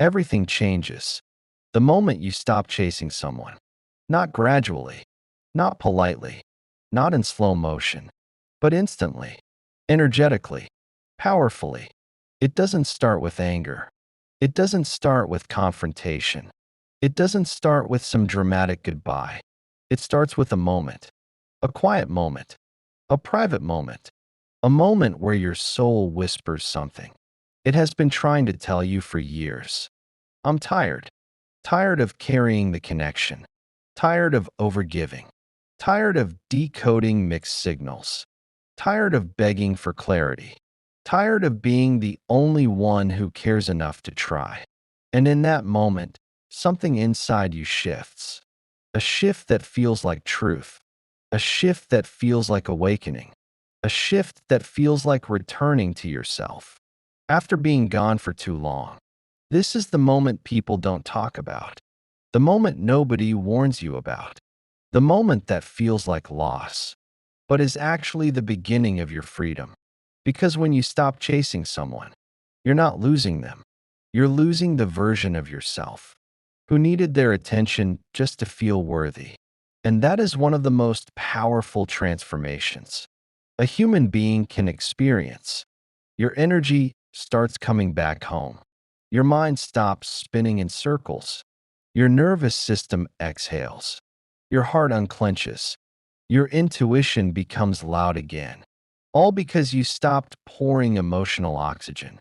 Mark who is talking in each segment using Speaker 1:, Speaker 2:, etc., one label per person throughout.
Speaker 1: everything changes. The moment you stop chasing someone. Not gradually, not politely, not in slow motion, but instantly, energetically, powerfully. It doesn't start with anger. It doesn't start with confrontation. It doesn't start with some dramatic goodbye. It starts with a moment, a quiet moment, a private moment, a moment where your soul whispers something. It has been trying to tell you for years. I'm tired. Tired of carrying the connection. Tired of overgiving. Tired of decoding mixed signals. Tired of begging for clarity. Tired of being the only one who cares enough to try. And in that moment, something inside you shifts. A shift that feels like truth. A shift that feels like awakening. A shift that feels like returning to yourself. After being gone for too long. This is the moment people don't talk about. The moment nobody warns you about. The moment that feels like loss, but is actually the beginning of your freedom. Because when you stop chasing someone, you're not losing them. You're losing the version of yourself who needed their attention just to feel worthy. And that is one of the most powerful transformations a human being can experience. Your energy starts coming back home. Your mind stops spinning in circles. Your nervous system exhales. Your heart unclenches. Your intuition becomes loud again. All because you stopped pouring emotional oxygen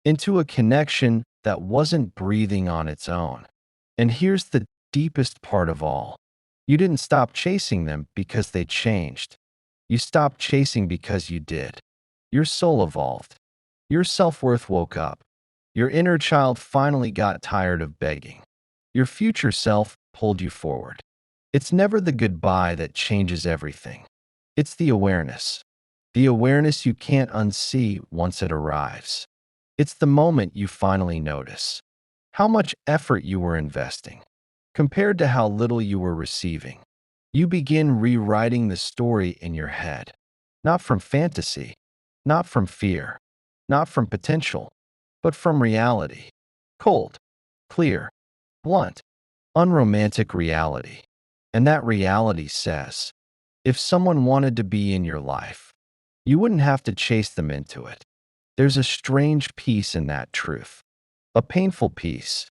Speaker 1: into a connection that wasn't breathing on its own. And here's the deepest part of all. You didn't stop chasing them because they changed. You stopped chasing because you did. Your soul evolved. Your self-worth woke up. Your inner child finally got tired of begging. Your future self pulled you forward. It's never the goodbye that changes everything. It's the awareness. The awareness you can't unsee once it arrives. It's the moment you finally notice how much effort you were investing compared to how little you were receiving. You begin rewriting the story in your head, not from fantasy, not from fear, not from potential, but from reality. Cold, clear, blunt, unromantic reality. And that reality says, if someone wanted to be in your life, you wouldn't have to chase them into it. There's a strange peace in that truth, a painful peace,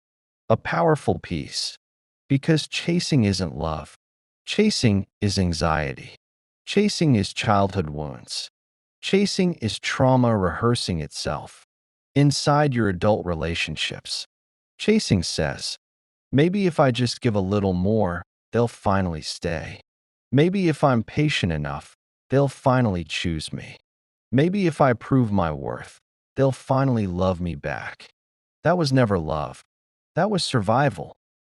Speaker 1: a powerful peace, because chasing isn't love. Chasing is anxiety. Chasing is childhood wounds. Chasing is trauma rehearsing itself inside your adult relationships. Chasing says, maybe if I just give a little more, they'll finally stay. Maybe if I'm patient enough, they'll finally choose me. Maybe if I prove my worth, they'll finally love me back. That was never love. That was survival.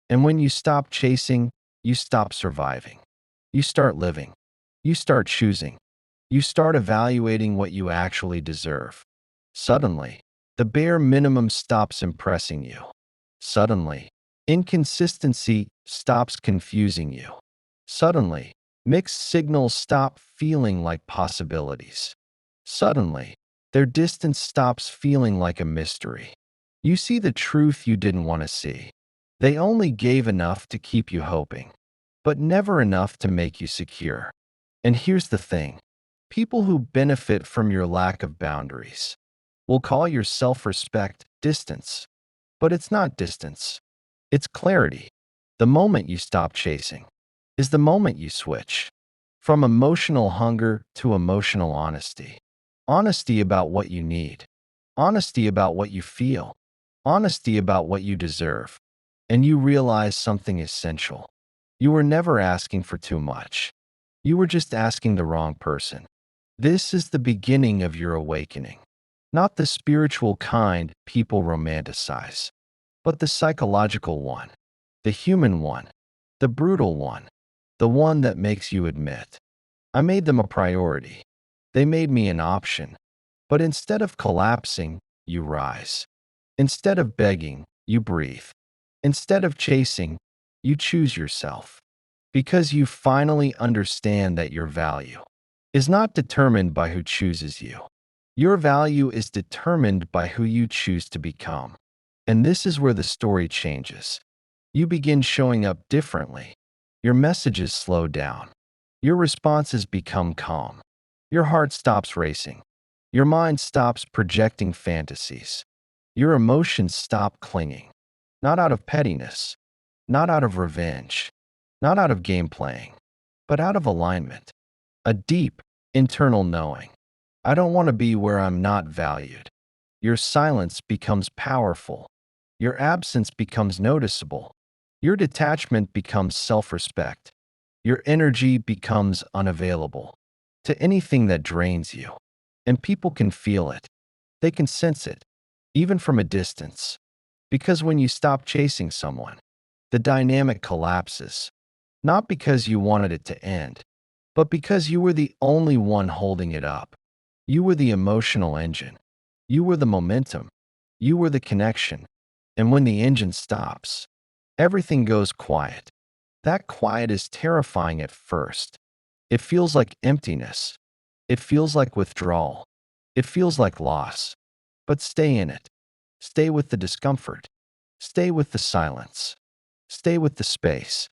Speaker 1: And when you stop chasing, you stop surviving. You start living. You start choosing. You start evaluating what you actually deserve. Suddenly, the bare minimum stops impressing you. Suddenly, inconsistency stops confusing you. Suddenly, mixed signals stop feeling like possibilities. Suddenly, their distance stops feeling like a mystery. You see the truth you didn't want to see. They only gave enough to keep you hoping, but never enough to make you secure. And here's the thing. People who benefit from your lack of boundaries will call your self-respect distance. But it's not distance. It's clarity. The moment you stop chasing is the moment you switch from emotional hunger to emotional honesty. Honesty about what you need. Honesty about what you feel. Honesty about what you deserve. And you realize something essential. You were never asking for too much. You were just asking the wrong person. This is the beginning of your awakening. Not the spiritual kind people romanticize, but the psychological one, the human one, the brutal one, the one that makes you admit, I made them a priority. They made me an option. But instead of collapsing, you rise. Instead of begging, you breathe. Instead of chasing, you choose yourself. Because you finally understand that your value is not determined by who chooses you. Your value is determined by who you choose to become. And this is where the story changes. You begin showing up differently. Your messages slow down. Your responses become calm. Your heart stops racing. Your mind stops projecting fantasies. Your emotions stop clinging. Not out of pettiness, not out of revenge, not out of game playing, but out of alignment. A deep, internal knowing. I don't want to be where I'm not valued. Your silence becomes powerful. Your absence becomes noticeable. Your detachment becomes self-respect. Your energy becomes unavailable to anything that drains you. And people can feel it. They can sense it, even from a distance. Because when you stop chasing someone, the dynamic collapses. Not because you wanted it to end, but because you were the only one holding it up. You were the emotional engine. You were the momentum. You were the connection. And when the engine stops, everything goes quiet. That quiet is terrifying at first. It feels like emptiness. It feels like withdrawal. It feels like loss. But stay in it. Stay with the discomfort. Stay with the silence. Stay with the space.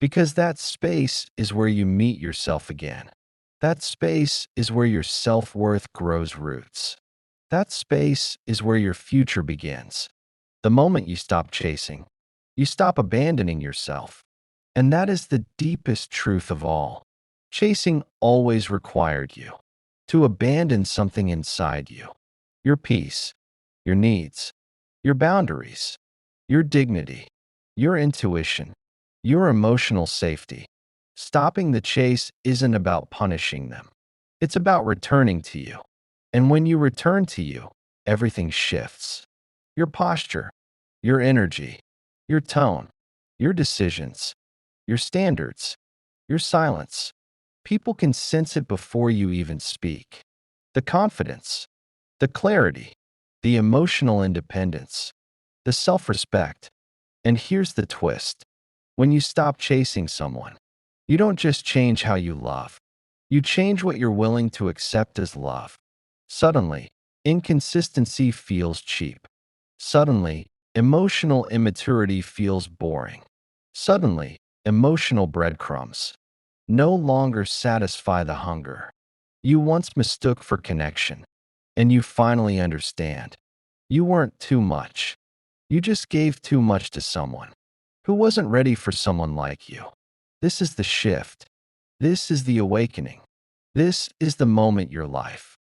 Speaker 1: Because that space is where you meet yourself again. That space is where your self-worth grows roots. That space is where your future begins. The moment you stop chasing, you stop abandoning yourself. And that is the deepest truth of all. Chasing always required you to abandon something inside you. Your peace, your needs, your boundaries, your dignity, your intuition, your emotional safety. Stopping the chase isn't about punishing them. It's about returning to you. And when you return to you, everything shifts. Your posture, your energy, your tone, your decisions, your standards, your silence. People can sense it before you even speak. The confidence, the clarity, the emotional independence, the self-respect. And here's the twist. When you stop chasing someone, you don't just change how you love. You change what you're willing to accept as love. Suddenly, inconsistency feels cheap. Suddenly, emotional immaturity feels boring. Suddenly, emotional breadcrumbs no longer satisfy the hunger you once mistook for connection. And you finally understand. You weren't too much. You just gave too much to someone who wasn't ready for someone like you. This is the shift. This is the awakening. This is the moment your life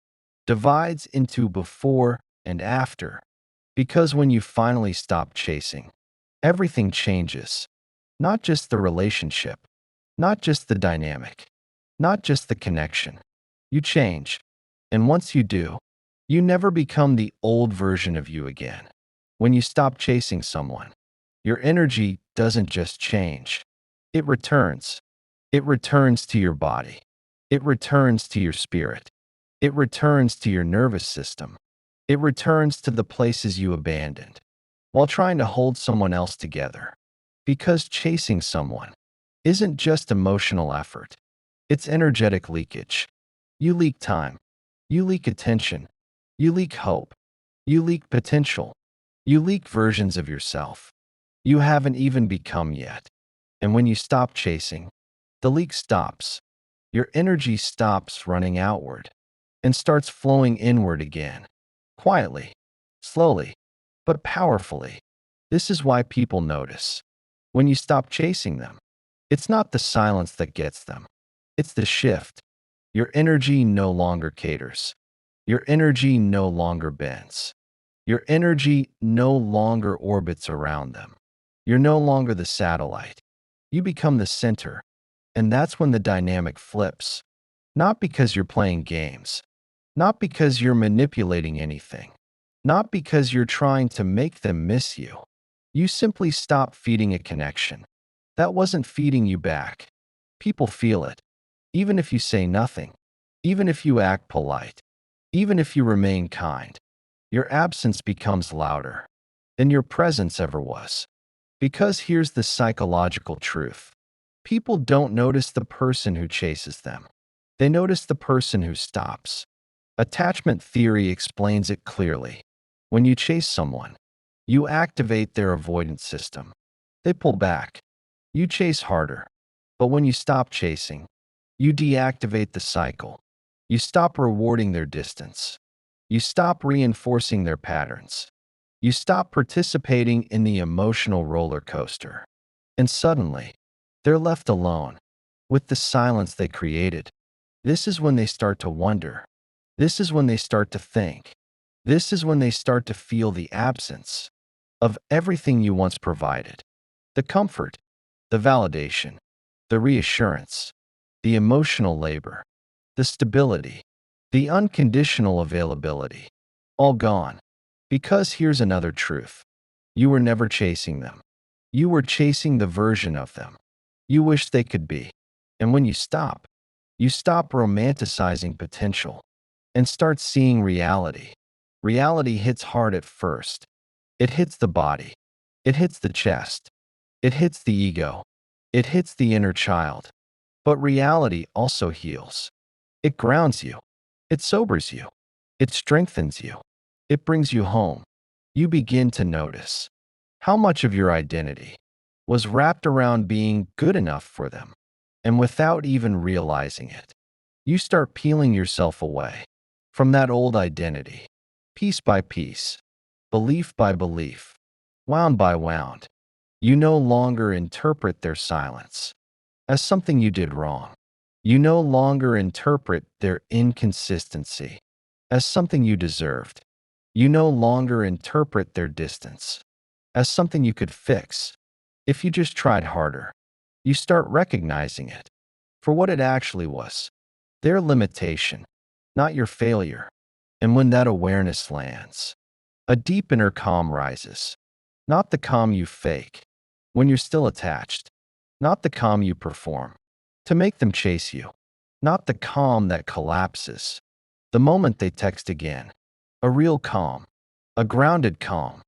Speaker 1: divides into before and after. Because when you finally stop chasing, everything changes. Not just the relationship, not just the dynamic, not just the connection. You change. And once you do, you never become the old version of you again. When you stop chasing someone, your energy doesn't just change. It returns. It returns to your body. It returns to your spirit. It returns to your nervous system. It returns to the places you abandoned while trying to hold someone else together. Because chasing someone isn't just emotional effort. It's energetic leakage. You leak time. You leak attention. You leak hope. You leak potential. You leak versions of yourself you haven't even become yet. And when you stop chasing, the leak stops. Your energy stops running outward and starts flowing inward again. Quietly, slowly, but powerfully. This is why people notice. When you stop chasing them, it's not the silence that gets them. It's the shift. Your energy no longer caters. Your energy no longer bends. Your energy no longer orbits around them. You're no longer the satellite. You become the center. And that's when the dynamic flips. Not because you're playing games. Not because you're manipulating anything. Not because you're trying to make them miss you. You simply stop feeding a connection. That wasn't feeding you back. People feel it. Even if you say nothing. Even if you act polite. Even if you remain kind. Your absence becomes louder than your presence ever was. Because here's the psychological truth. People don't notice the person who chases them. They notice the person who stops. Attachment theory explains it clearly. When you chase someone, You activate their avoidance system. They pull back. You chase harder. But when you stop chasing, you deactivate the cycle. You stop rewarding their distance. You stop reinforcing their patterns. You stop participating in the emotional roller coaster. And suddenly, they're left alone with the silence they created. This is when they start to wonder. This is when they start to think. This is when they start to feel the absence of everything you once provided: the comfort, the validation, the reassurance, the emotional labor, the stability, the unconditional availability. All gone. Because here's another truth: you were never chasing them. You were chasing the version of them you wish they could be. And when you stop romanticizing potential and start seeing reality. Reality hits hard at first. It hits the body. It hits the chest. It hits the ego. It hits the inner child. But reality also heals. It grounds you. It sobers you. It strengthens you. It brings you home. You begin to notice how much of your identity was wrapped around being good enough for them. And without even realizing it, you start peeling yourself away from that old identity, piece by piece, belief by belief, wound by wound. You no longer interpret their silence as something you did wrong. You no longer interpret their inconsistency as something you deserved. You no longer interpret their distance as something you could fix if you just tried harder. You start recognizing it for what it actually was: their limitation, not your failure. And when that awareness lands, a deep inner calm rises. Not the calm you fake when you're still attached, not the calm you perform to make them chase you, not the calm that collapses the moment they text again. A real calm, a grounded calm,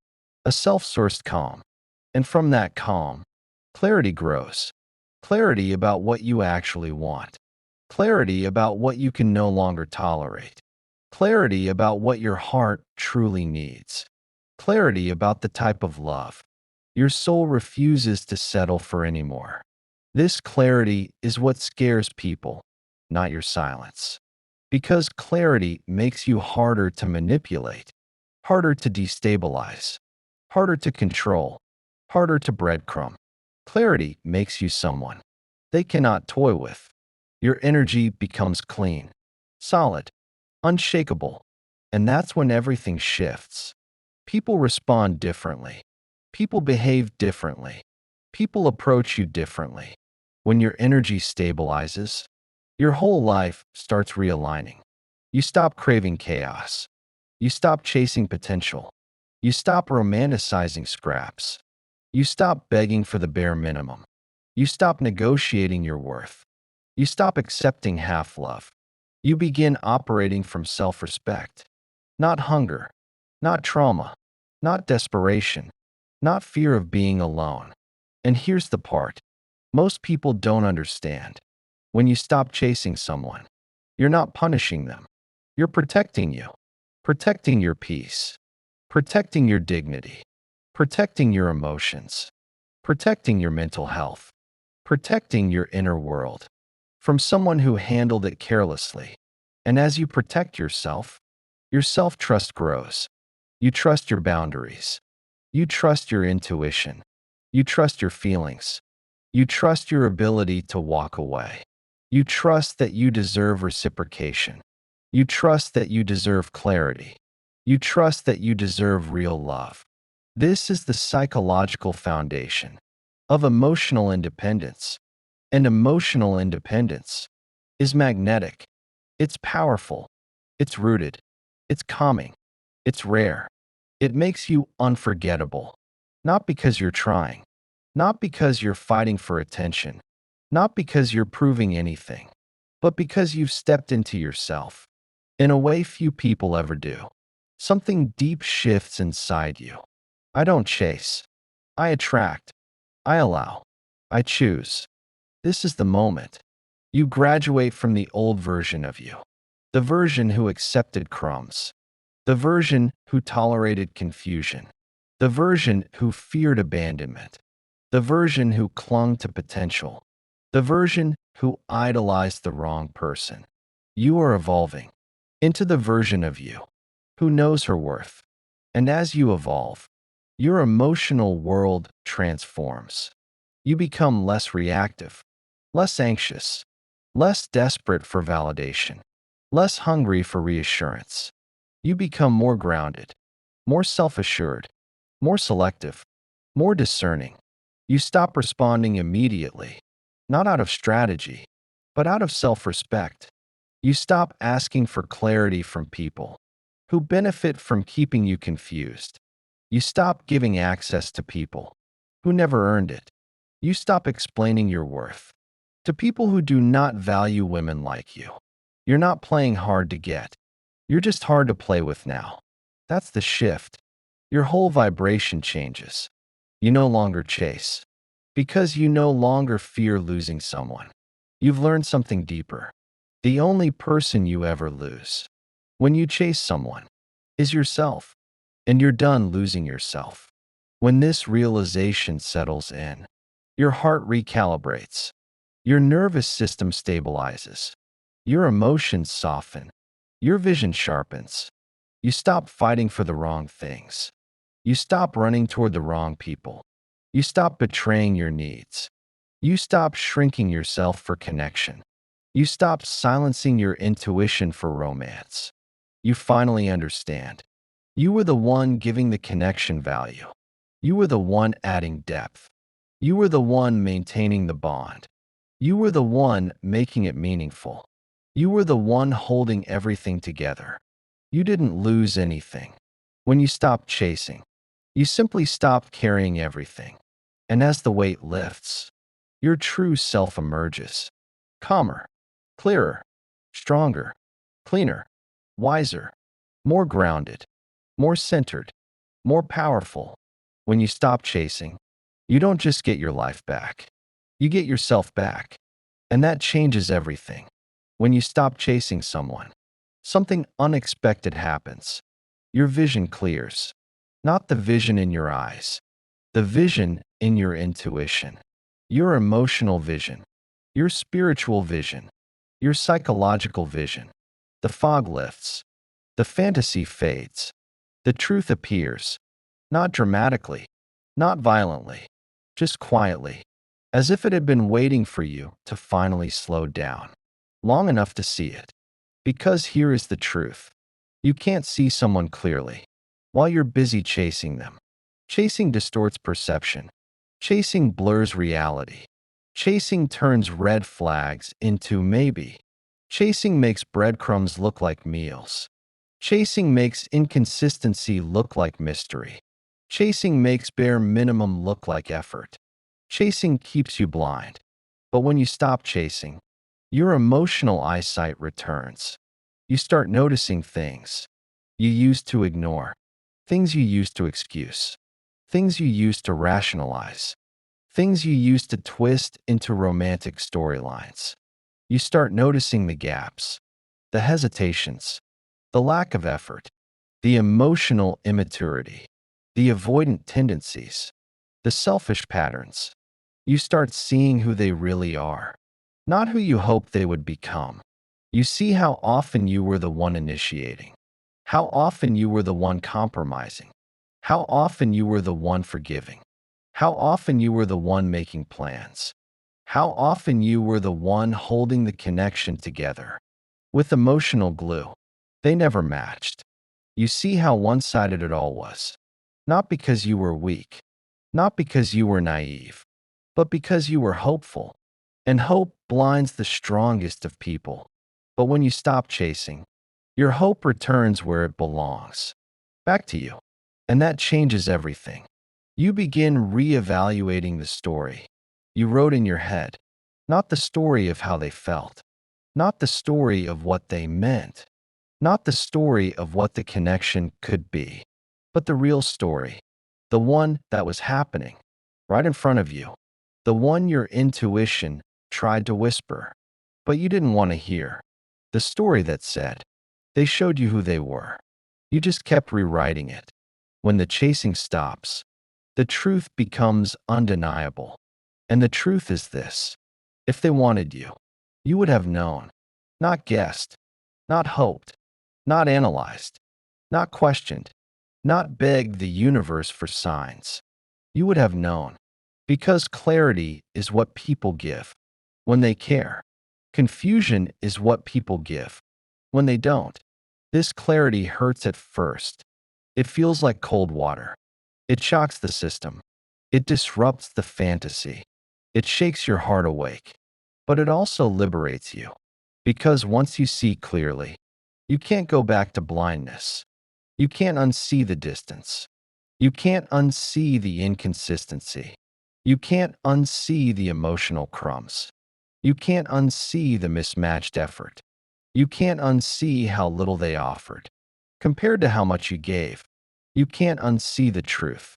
Speaker 1: a self-sourced calm. And from that calm, clarity grows. Clarity about what you actually want. Clarity about what you can no longer tolerate. Clarity about what your heart truly needs. Clarity about the type of love your soul refuses to settle for anymore. This clarity is what scares people, not your silence. Because clarity makes you harder to manipulate, harder to destabilize, harder to control, harder to breadcrumb. Clarity makes you someone they cannot toy with. Your energy becomes clean, solid, unshakable. And that's when everything shifts. People respond differently. People behave differently. People approach you differently. When your energy stabilizes, your whole life starts realigning. You stop craving chaos. You stop chasing potential. You stop romanticizing scraps. You stop begging for the bare minimum. You stop negotiating your worth. You stop accepting half love. You begin operating from self-respect, not hunger, not trauma, not desperation, not fear of being alone. And here's the part most people don't understand. When you stop chasing someone, you're not punishing them. You're protecting you, protecting your peace, protecting your dignity, protecting your emotions, protecting your mental health, protecting your inner world from someone who handled it carelessly. And as you protect yourself, your self-trust grows. You trust your boundaries. You trust your intuition. You trust your feelings. You trust your ability to walk away. You trust that you deserve reciprocation. You trust that you deserve clarity. You trust that you deserve real love. This is the psychological foundation of emotional independence. And emotional independence is magnetic. It's powerful. It's rooted. It's calming. It's rare. It makes you unforgettable. Not because you're trying. Not because you're fighting for attention. Not because you're proving anything. But because you've stepped into yourself in a way few people ever do. Something deep shifts inside you. I don't chase. I attract. I allow. I choose. This is the moment. You graduate from the old version of you. The version who accepted crumbs. The version who tolerated confusion. the version who feared abandonment, the version who clung to potential, the version who idolized the wrong person. You are evolving into the version of you who knows her worth. And as you evolve, your emotional world transforms. You become less reactive, less anxious, less desperate for validation, less hungry for reassurance. You become more grounded, more self-assured, more selective, more discerning. You stop responding immediately, not out of strategy, but out of self-respect. You stop asking for clarity from people who benefit from keeping you confused. You stop giving access to people who never earned it. You stop explaining your worth to people who do not value women like you. You're not playing hard to get. You're just hard to play with now. That's the shift. Your whole vibration changes. You no longer chase because you no longer fear losing someone. You've learned something deeper. The only person you ever lose when you chase someone is yourself, and you're done losing yourself. When this realization settles in, your heart recalibrates, your nervous system stabilizes, your emotions soften, your vision sharpens. You stop fighting for the wrong things. You stop running toward the wrong people. You stop betraying your needs. You stop shrinking yourself for connection. You stop silencing your intuition for romance. You finally understand. You were the one giving the connection value. You were the one adding depth. You were the one maintaining the bond. You were the one making it meaningful. You were the one holding everything together. You didn't lose anything. When you stopped chasing, you simply stopped carrying everything. And as the weight lifts, your true self emerges. Calmer, clearer, stronger, cleaner, wiser, more grounded, more centered, more powerful. When you stop chasing, you don't just get your life back. You get yourself back. And that changes everything. When you stop chasing someone, something unexpected happens. Your vision clears. Not the vision in your eyes, the vision in your intuition. Your emotional vision, your spiritual vision, your psychological vision. The fog lifts. The fantasy fades. The truth appears. Not dramatically, not violently, just quietly, as if it had been waiting for you to finally slow down, long enough to see it. Because here is the truth. You can't see someone clearly while you're busy chasing them. Chasing distorts perception. Chasing blurs reality. Chasing turns red flags into maybe. Chasing makes breadcrumbs look like meals. Chasing makes inconsistency look like mystery. Chasing makes bare minimum look like effort. Chasing keeps you blind. But when you stop chasing, your emotional eyesight returns. You start noticing things you used to ignore, things you used to excuse, things you used to rationalize, things you used to twist into romantic storylines. You start noticing the gaps, the hesitations, the lack of effort, the emotional immaturity, the avoidant tendencies, the selfish patterns. You start seeing who they really are, not who you hoped they would become. You see how often you were the one initiating, how often you were the one compromising, how often you were the one forgiving, how often you were the one making plans, how often you were the one holding the connection together. With emotional glue, they never matched. You see how one-sided it all was. Not because you were weak, not because you were naive, but because you were hopeful. And hope blinds the strongest of people. But when you stop chasing, your hope returns where it belongs, back to you. And that changes everything. You begin reevaluating the story you wrote in your head, not the story of how they felt, not the story of what they meant, not the story of what the connection could be, but the real story, the one that was happening right in front of you, the one your intuition tried to whisper, but you didn't want to hear, the story that said, they showed you who they were. You just kept rewriting it. When the chasing stops, the truth becomes undeniable. And the truth is this: if they wanted you, you would have known, not guessed, not hoped, not analyzed, not questioned, not begged the universe for signs. You would have known, because clarity is what people give when they care. Confusion is what people give when they don't. This clarity hurts at first. It feels like cold water. It shocks the system. It disrupts the fantasy. It shakes your heart awake. But it also liberates you. Because once you see clearly, you can't go back to blindness. You can't unsee the distance. You can't unsee the inconsistency. You can't unsee the emotional crumbs. You can't unsee the mismatched effort. You can't unsee how little they offered compared to how much you gave. You can't unsee the truth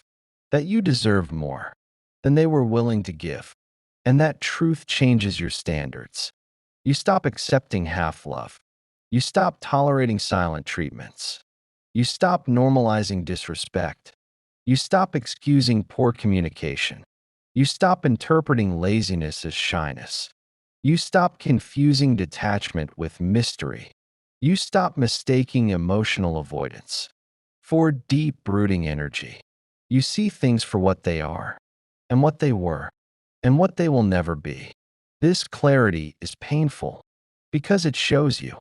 Speaker 1: that you deserve more than they were willing to give. And that truth changes your standards. You stop accepting half love. You stop tolerating silent treatments. You stop normalizing disrespect. You stop excusing poor communication. You stop interpreting laziness as shyness. You stop confusing detachment with mystery. You stop mistaking emotional avoidance for deep brooding energy. You see things for what they are, and what they were, and what they will never be. This clarity is painful because it shows you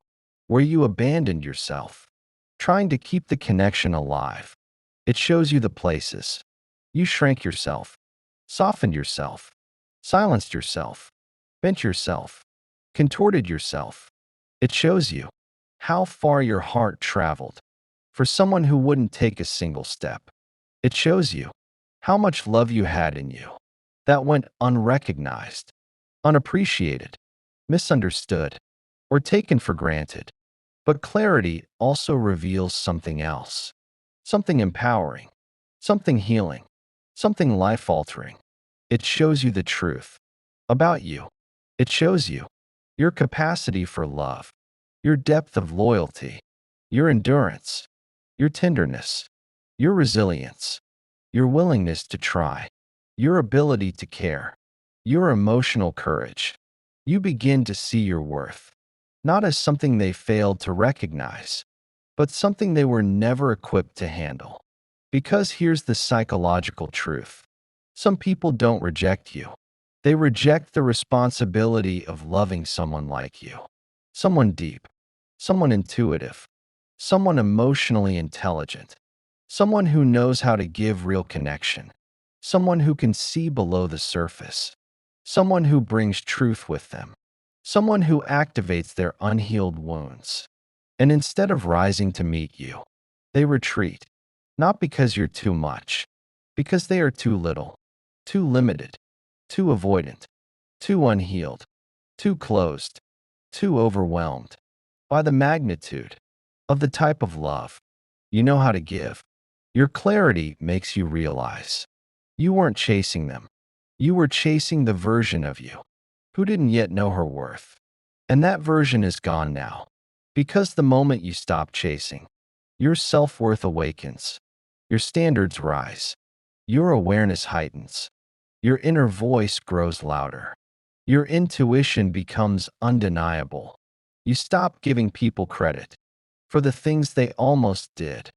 Speaker 1: where you abandoned yourself, trying to keep the connection alive. It shows you the places you shrank yourself, softened yourself, silenced yourself, bent yourself, contorted yourself. It shows you how far your heart traveled for someone who wouldn't take a single step. It shows you how much love you had in you that went unrecognized, unappreciated, misunderstood, or taken for granted. But clarity also reveals something else, something empowering, something healing, something life-altering. It shows you the truth about you. It shows you your capacity for love, your depth of loyalty, your endurance, your tenderness, your resilience, your willingness to try, your ability to care, your emotional courage. You begin to see your worth, not as something they failed to recognize, but something they were never equipped to handle. Because here's the psychological truth: some people don't reject you. They reject the responsibility of loving someone like you. Someone deep, someone intuitive, someone emotionally intelligent, someone who knows how to give real connection, someone who can see below the surface, someone who brings truth with them, someone who activates their unhealed wounds. And instead of rising to meet you, they retreat, not because you're too much, because they are too little, too limited, too avoidant, too unhealed, too closed, too overwhelmed by the magnitude of the type of love you know how to give. Your clarity makes you realize you weren't chasing them. You were chasing the version of you who didn't yet know her worth. And that version is gone now. Because the moment you stop chasing, your self-worth awakens, your standards rise, your awareness heightens, your inner voice grows louder, your intuition becomes undeniable. You stop giving people credit for the things they almost did.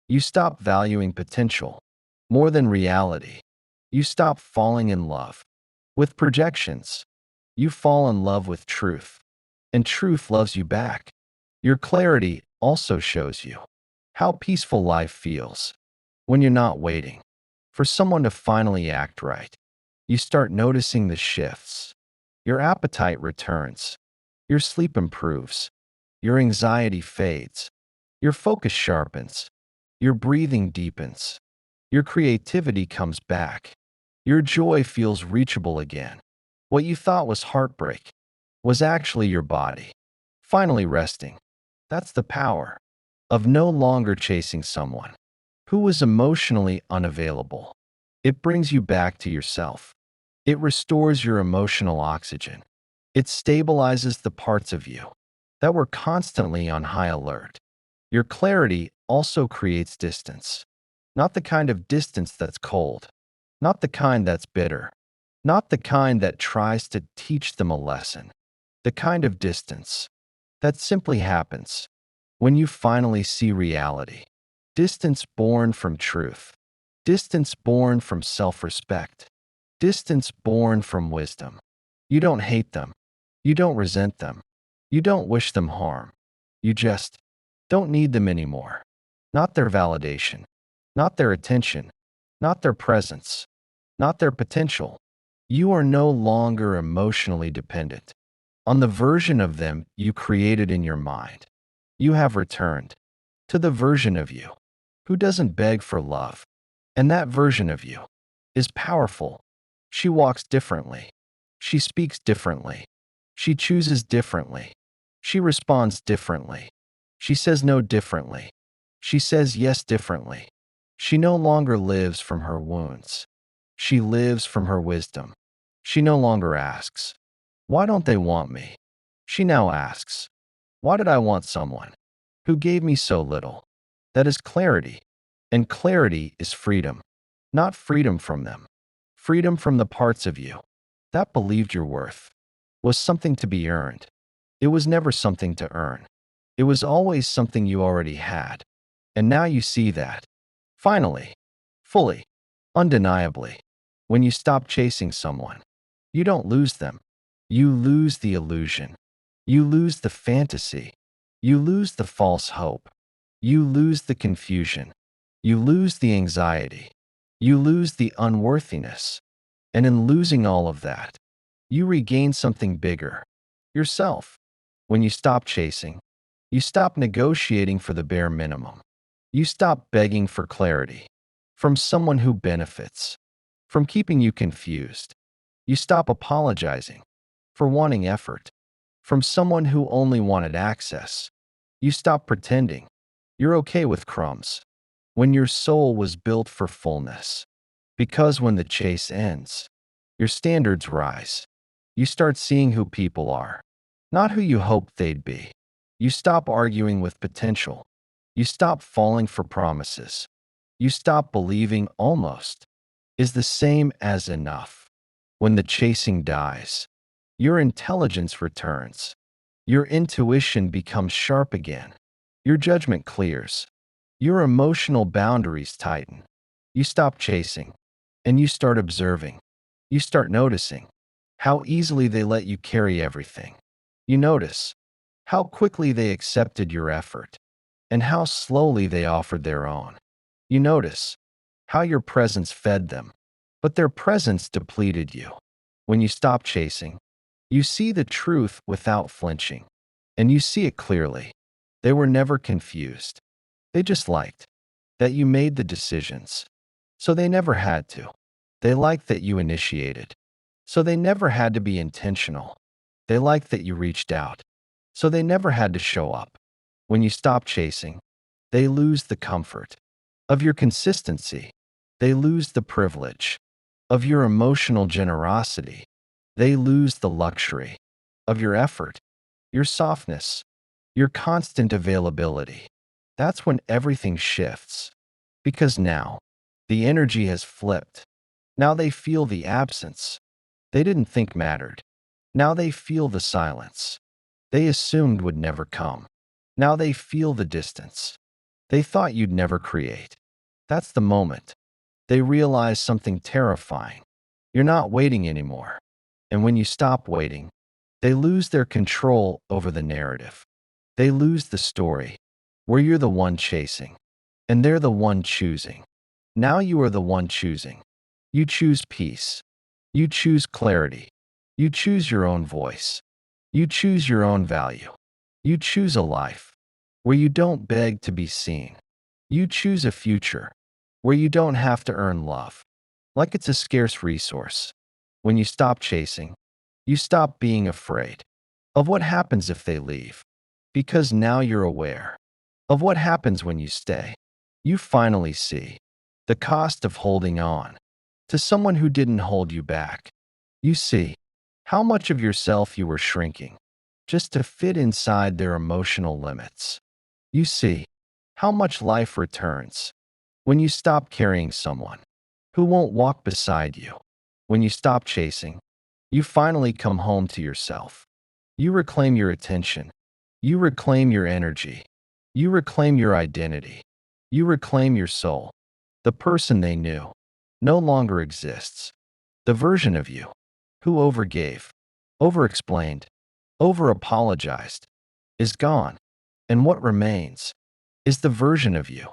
Speaker 1: You stop valuing potential more than reality. You stop falling in love with projections. You fall in love with truth, and truth loves you back. Your clarity also shows you how peaceful life feels when you're not waiting for someone to finally act right. You start noticing the shifts. Your appetite returns. Your sleep improves. Your anxiety fades. Your focus sharpens. Your breathing deepens. Your creativity comes back. Your joy feels reachable again. What you thought was heartbreak was actually your body finally resting. That's the power of no longer chasing someone who was emotionally unavailable. It brings you back to yourself. It restores your emotional oxygen. It stabilizes the parts of you that were constantly on high alert. Your clarity also creates distance. Not the kind of distance that's cold. Not the kind that's bitter. Not the kind that tries to teach them a lesson. The kind of distance that simply happens when you finally see reality. Distance born from truth. Distance born from self-respect. Distance born from wisdom. You don't hate them. You don't resent them. You don't wish them harm. You just don't need them anymore. Not their validation. Not their attention. Not their presence. Not their potential. You are no longer emotionally dependent on the version of them you created in your mind. You have returned to the version of you who doesn't beg for love. And that version of you is powerful. She walks differently. She speaks differently. She chooses differently. She responds differently. She says no differently. She says yes differently. She no longer lives from her wounds. She lives from her wisdom. She no longer asks, "Why don't they want me?" She now asks, "Why did I want someone who gave me so little?" That is clarity. And clarity is freedom. Not freedom from them. Freedom from the parts of you that believed your worth was something to be earned. It was never something to earn. It was always something you already had. And now you see that. Finally, fully, undeniably, when you stop chasing someone, you don't lose them. You lose the illusion. You lose the fantasy. You lose the false hope. You lose the confusion. You lose the anxiety. You lose the unworthiness. And in losing all of that, you regain something bigger, yourself. When you stop chasing, you stop negotiating for the bare minimum. You stop begging for clarity from someone who benefits from keeping you confused. You stop apologizing for wanting effort from someone who only wanted access. You stop pretending you're okay with crumbs when your soul was built for fullness. Because when the chase ends, your standards rise. You start seeing who people are, not who you hoped they'd be. You stop arguing with potential. You stop falling for promises. You stop believing almost is the same as enough. When the chasing dies, your intelligence returns. Your intuition becomes sharp again. Your judgment clears. Your emotional boundaries tighten. You stop chasing, and you start observing. You start noticing how easily they let you carry everything. You notice how quickly they accepted your effort, and how slowly they offered their own. You notice how your presence fed them, but their presence depleted you. When you stop chasing, you see the truth without flinching, and you see it clearly. They were never confused. They just liked that you made the decisions, so they never had to. They liked that you initiated, so they never had to be intentional. They liked that you reached out, so they never had to show up. When you stop chasing, they lose the comfort of your consistency. They lose the privilege of your emotional generosity. They lose the luxury of your effort, your softness, your constant availability. That's when everything shifts. Because now, the energy has flipped. Now they feel the absence they didn't think mattered. Now they feel the silence they assumed would never come. Now they feel the distance they thought you'd never create. That's the moment they realize something terrifying. You're not waiting anymore. And when you stop waiting, they lose their control over the narrative. They lose the story where you're the one chasing and they're the one choosing. Now you are the one choosing. You choose peace. You choose clarity. You choose your own voice. You choose your own value. You choose a life where you don't beg to be seen. You choose a future where you don't have to earn love, like it's a scarce resource. When you stop chasing, you stop being afraid of what happens if they leave, because now you're aware of what happens when you stay. You finally see the cost of holding on to someone who didn't hold you back. You see how much of yourself you were shrinking just to fit inside their emotional limits. You see how much life returns When you stop carrying someone who won't walk beside you, when you stop chasing, you finally come home to yourself. You reclaim your attention. You reclaim your energy. You reclaim your identity. You reclaim your soul. The person they knew no longer exists. The version of you who overgave, overexplained, over-apologized is gone. And what remains is the version of you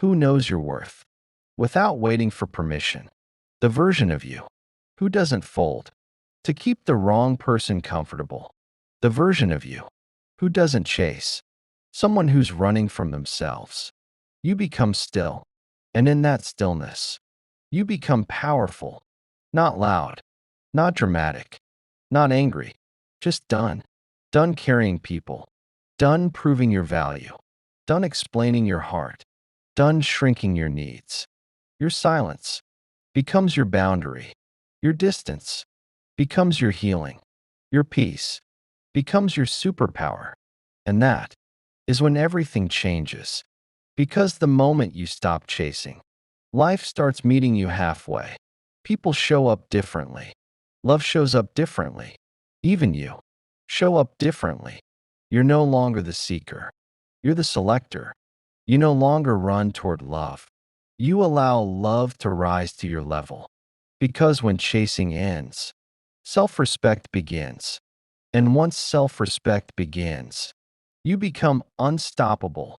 Speaker 1: who knows your worth without waiting for permission. The version of you who doesn't fold to keep the wrong person comfortable. The version of you who doesn't chase someone who's running from themselves. You become still, and in that stillness, you become powerful, not loud, not dramatic, not angry, just done. Done carrying people, done proving your value, done explaining your heart, done shrinking your needs. Your silence becomes your boundary. Your distance becomes your healing. Your peace becomes your superpower. And that is when everything changes. Because the moment you stop chasing, life starts meeting you halfway. People show up differently. Love shows up differently. Even you show up differently. You're no longer the seeker. You're the selector. You no longer run toward love. You allow love to rise to your level. Because when chasing ends, self-respect begins. And once self-respect begins, you become unstoppable.